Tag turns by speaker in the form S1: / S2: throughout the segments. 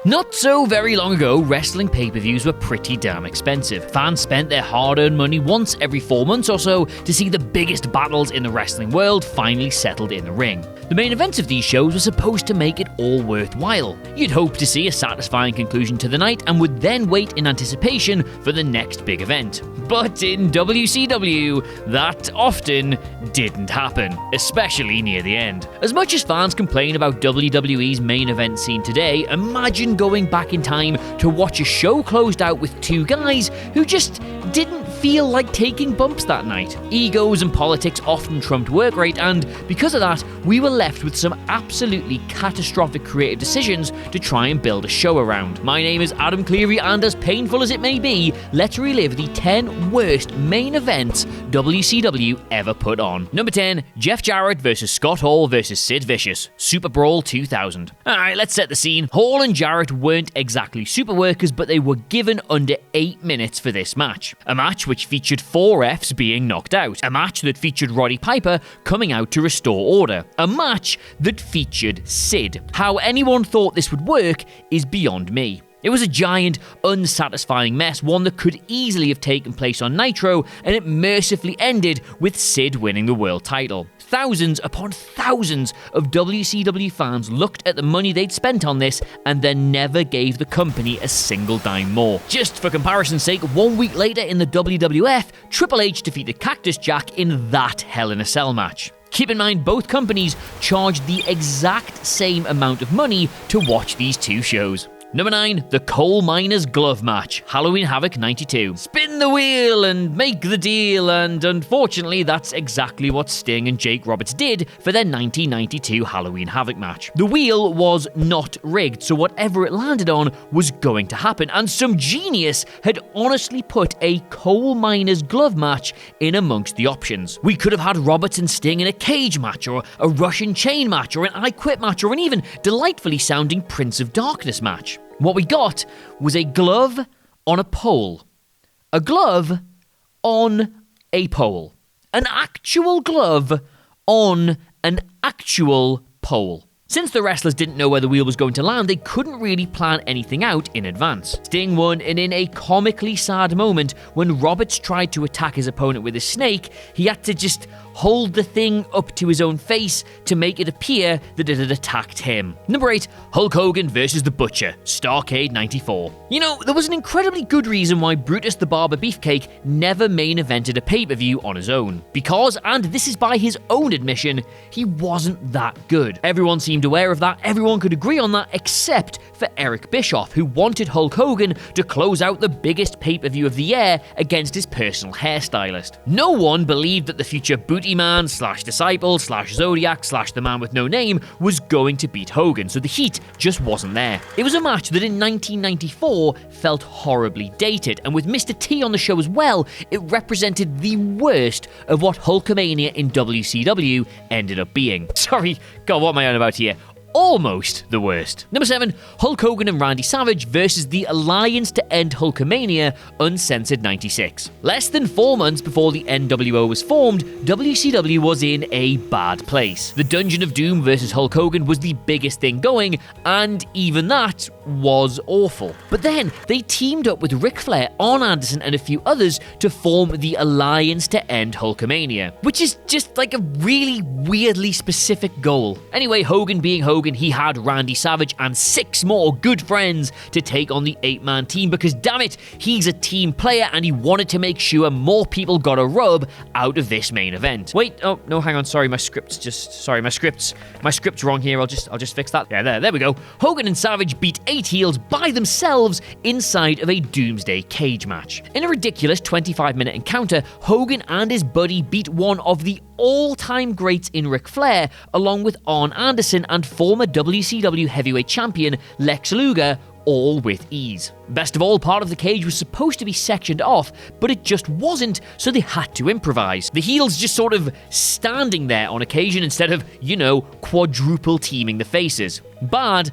S1: Not so very long ago, wrestling pay-per-views were pretty damn expensive. Fans spent their hard-earned money once every 4 months or so to see the biggest battles in the wrestling world finally settled in the ring. The main events of these shows were supposed to make it all worthwhile. You'd hope to see a satisfying conclusion to the night and would then wait in anticipation for the next big event. But in WCW, that often didn't happen, especially near the end. As much as fans complain about WWE's main event scene today, imagine going back in time to watch a show closed out with two guys who just didn't feel like taking bumps that night. Egos and politics often trumped work rate, and because of that, we were left with some absolutely catastrophic creative decisions to try and build a show around. My name is Adam Cleary, and as painful as it may be, let's relive the 10 worst main events WCW ever put on. Number 10, Jeff Jarrett vs. Scott Hall vs. Sid Vicious, Super Brawl 2000. Alright, let's set the scene. Hall and Jarrett weren't exactly super workers, but they were given under 8 minutes for this match. A match which featured 4 refs being knocked out. A match that featured Roddy Piper coming out to restore order. A match that featured Sid. How anyone thought this would work is beyond me. It was a giant, unsatisfying mess, one that could easily have taken place on Nitro, and it mercifully ended with Sid winning the world title. Thousands upon thousands of WCW fans looked at the money they'd spent on this and then never gave the company a single dime more. Just for comparison's sake, 1 week later in the WWF, Triple H defeated Cactus Jack in that Hell in a Cell match. Keep in mind, both companies charged the exact same amount of money to watch these two shows. Number 9, the Coal Miners' Glove Match, Halloween Havoc 92. Spin the wheel and make the deal, and unfortunately that's exactly what Sting and Jake Roberts did for their 1992 Halloween Havoc match. The wheel was not rigged, so whatever it landed on was going to happen, and some genius had honestly put a Coal Miners' Glove match in amongst the options. We could have had Roberts and Sting in a cage match, or a Russian chain match, or an I Quit match, or an even delightfully sounding Prince of Darkness match. What we got was a glove on a pole. A glove on a pole. An actual glove on an actual pole. Since the wrestlers didn't know where the wheel was going to land, they couldn't really plan anything out in advance. Sting won, and in a comically sad moment, when Roberts tried to attack his opponent with a snake, he had to just hold the thing up to his own face to make it appear that it had attacked him. Number 8, Hulk Hogan vs. The Butcher, STARRCADE 94. You know, there was an incredibly good reason why Brutus the Barber Beefcake never main evented a pay-per-view on his own. Because, and this is by his own admission, he wasn't that good. Everyone seemed aware of that, everyone could agree on that, except for Eric Bischoff, who wanted Hulk Hogan to close out the biggest pay-per-view of the year against his personal hairstylist. No one believed that the future Booty Man / Disciple / Zodiac / the Man with No Name was going to beat Hogan, so the heat just wasn't there. It was a match that in 1994 felt horribly dated, and with Mr. T on the show as well, it represented the worst of what Hulkamania in WCW ended up being. Sorry, God, what am I on about here? Almost the worst. Number 7, Hulk Hogan and Randy Savage versus the Alliance to End Hulkamania, Uncensored 96. Less than 4 months before the NWO was formed, WCW was in a bad place. The Dungeon of Doom versus Hulk Hogan was the biggest thing going, and even that was awful. But then, they teamed up with Ric Flair, Arn Anderson, and a few others to form the Alliance to End Hulkamania, which is just like a really weirdly specific goal. Anyway, Hogan being Hogan, he had Randy Savage and 6 more good friends to take on the 8-man team because, damn it, he's a team player and he wanted to make sure more people got a rub out of this main event. Wait, oh, no, hang on, sorry, my script's wrong here, I'll just fix that. Yeah, there we go. Hogan and Savage beat 8 heels by themselves inside of a Doomsday cage match. In a ridiculous 25-minute encounter, Hogan and his buddy beat one of the all-time greats in Ric Flair, along with Arn Anderson and former WCW heavyweight champion Lex Luger, all with ease. Best of all, part of the cage was supposed to be sectioned off, but it just wasn't, so they had to improvise. The heels just sort of standing there on occasion instead of, you know, quadruple teaming the faces. Bad.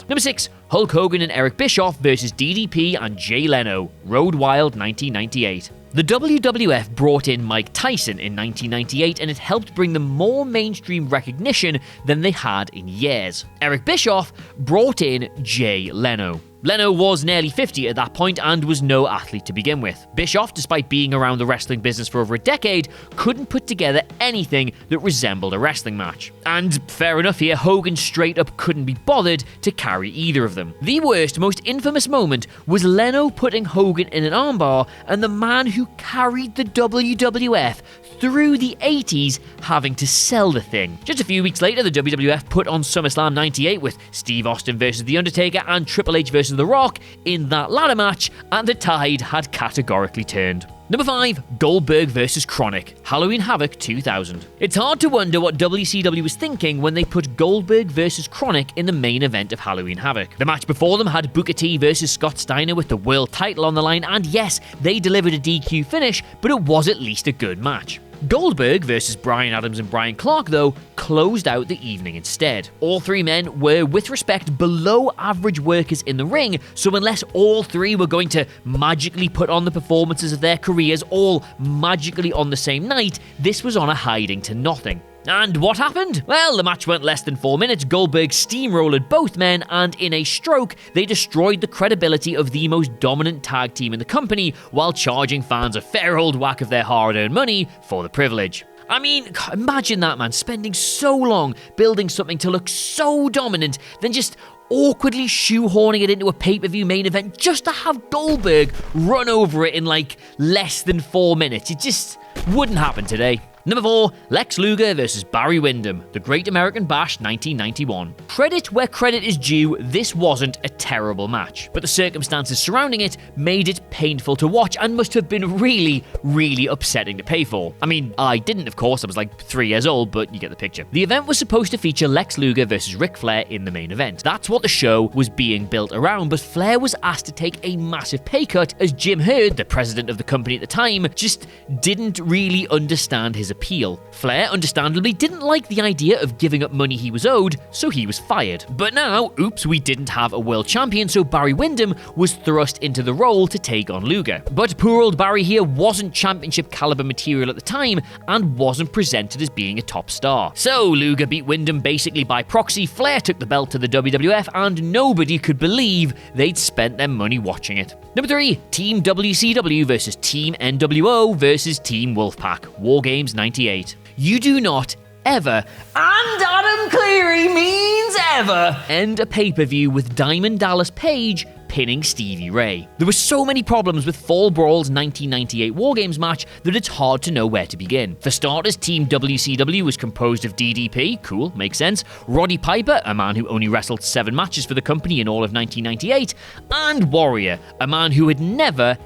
S1: Number 6, Hulk Hogan and Eric Bischoff versus DDP and Jay Leno, Road Wild 1998. The WWF brought in Mike Tyson in 1998, and it helped bring them more mainstream recognition than they had in years. Eric Bischoff brought in Jay Leno. Leno was nearly 50 at that point and was no athlete to begin with. Bischoff, despite being around the wrestling business for over a decade, couldn't put together anything that resembled a wrestling match. And fair enough here, Hogan straight up couldn't be bothered to carry either of them. The worst, most infamous moment was Leno putting Hogan in an armbar and the man who carried the WWF through the 80s having to sell the thing. Just a few weeks later, the WWF put on SummerSlam 98 with Steve Austin versus The Undertaker and Triple H versus The Rock in that ladder match, and the tide had categorically turned. Number 5, Goldberg vs. KRONIK, Halloween Havoc 2000. It's hard to wonder what WCW was thinking when they put Goldberg vs. KRONIK in the main event of Halloween Havoc. The match before them had Booker T vs. Scott Steiner with the world title on the line, and yes, they delivered a DQ finish, but it was at least a good match. Goldberg vs. Bryan Adams and Brian Clark, though, closed out the evening instead. All three men were, with respect, below average workers in the ring, so unless all three were going to magically put on the performances of their careers all magically on the same night, this was on a hiding to nothing. And what happened? Well, the match went less than 4 minutes, Goldberg steamrolled both men, and in a stroke, they destroyed the credibility of the most dominant tag team in the company, while charging fans a fair old whack of their hard-earned money for the privilege. I mean, imagine that, man, spending so long building something to look so dominant, then just awkwardly shoehorning it into a pay-per-view main event just to have Goldberg run over it in like less than 4 minutes. It just wouldn't happen today. Number 4, Lex Luger vs. Barry Windham, The Great American Bash 1991. Credit where credit is due, this wasn't a terrible match, but the circumstances surrounding it made it painful to watch and must have been really, really upsetting to pay for. I mean, I didn't, of course, I was like 3 years old, but you get the picture. The event was supposed to feature Lex Luger vs. Ric Flair in the main event. That's what the show was being built around, but Flair was asked to take a massive pay cut as Jim Herd, the president of the company at the time, just didn't really understand his appeal. Flair, understandably, didn't like the idea of giving up money he was owed, so he was fired. But now, oops, we didn't have a world champion, so Barry Windham was thrust into the role to take on Luger. But poor old Barry here wasn't championship caliber material at the time and wasn't presented as being a top star. So Luger beat Windham basically by proxy, Flair took the belt to the WWF, and nobody could believe they'd spent their money watching it. Number 3, Team WCW versus Team NWO versus Team Wolfpack, War Games 98. You do not ever, and Adam Cleary means ever, end a pay-per-view with Diamond Dallas Page pinning Stevie Ray. There were so many problems with Fall Brawl's 1998 War Games match that it's hard to know where to begin. For starters, Team WCW was composed of DDP, cool, makes sense, Roddy Piper, a man who only wrestled 7 matches for the company in all of 1998, and Warrior, a man who had never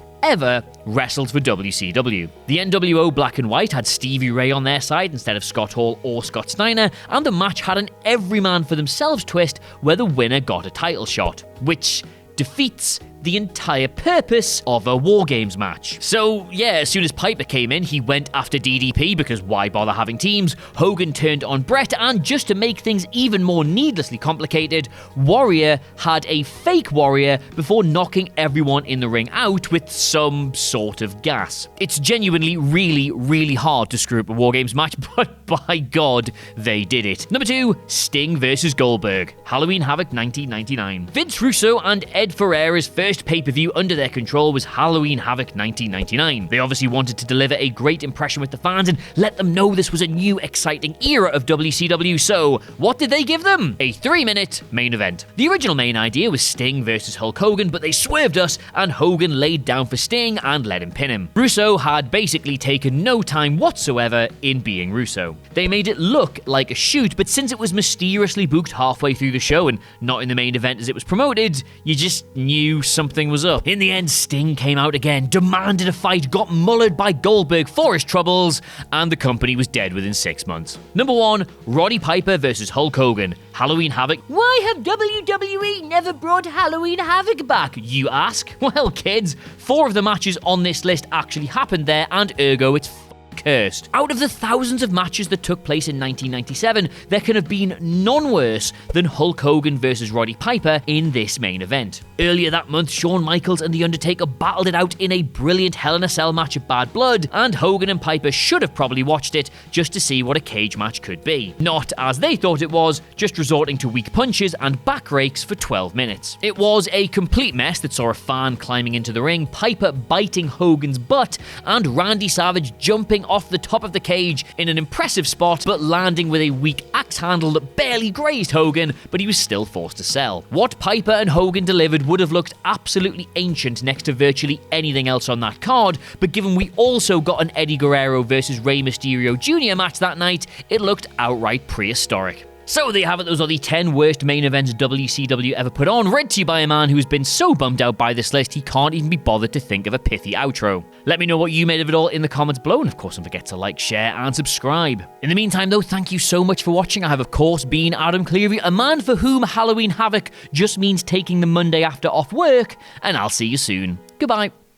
S1: wrestled for WCW. The NWO Black and White had Stevie Ray on their side instead of Scott Hall or Scott Steiner, and the match had an everyman for themselves twist where the winner got a title shot, which defeats the entire purpose of a War Games match. So yeah, as soon as Piper came in, he went after DDP because why bother having teams? Hogan turned on Brett, and just to make things even more needlessly complicated, Warrior had a fake Warrior before knocking everyone in the ring out with some sort of gas. It's genuinely really, really hard to screw up a War Games match, but by God, they did it. Number 2, Sting vs. Goldberg, Halloween Havoc 1999. Vince Russo and Ed Ferreira's first pay-per-view under their control was Halloween Havoc 1999. They obviously wanted to deliver a great impression with the fans and let them know this was a new, exciting era of WCW, so what did they give them? A 3-minute main event. The original main idea was Sting versus Hulk Hogan, but they swerved us and Hogan laid down for Sting and let him pin him. Russo had basically taken no time whatsoever in being Russo. They made it look like a shoot, but since it was mysteriously booked halfway through the show and not in the main event as it was promoted, you just knew something was up. In the end, Sting came out again, demanded a fight, got mullered by Goldberg for his troubles, and the company was dead within 6 months. Number 1, Roddy Piper versus Hulk Hogan, Halloween Havoc. Why have WWE never brought Halloween Havoc back, you ask? Well, kids, 4 of the matches on this list actually happened there, and ergo it's cursed. Out of the thousands of matches that took place in 1997, there can have been none worse than Hulk Hogan versus Roddy Piper in this main event. Earlier that month, Shawn Michaels and The Undertaker battled it out in a brilliant Hell in a Cell match of Bad Blood, and Hogan and Piper should have probably watched it just to see what a cage match could be. Not as they thought it was, just resorting to weak punches and back rakes for 12 minutes. It was a complete mess that saw a fan climbing into the ring, Piper biting Hogan's butt, and Randy Savage jumping off the top of the cage in an impressive spot, but landing with a weak axe handle that barely grazed Hogan, but he was still forced to sell. What Piper and Hogan delivered would have looked absolutely ancient next to virtually anything else on that card, but given we also got an Eddie Guerrero versus Rey Mysterio Jr. match that night, it looked outright prehistoric. So there you have it, those are the 10 worst main events WCW ever put on, read to you by a man who's been so bummed out by this list he can't even be bothered to think of a pithy outro. Let me know what you made of it all in the comments below, and of course don't forget to like, share and subscribe. In the meantime though, thank you so much for watching. I have of course been Adam Cleary, a man for whom Halloween Havoc just means taking the Monday after off work, and I'll see you soon. Goodbye.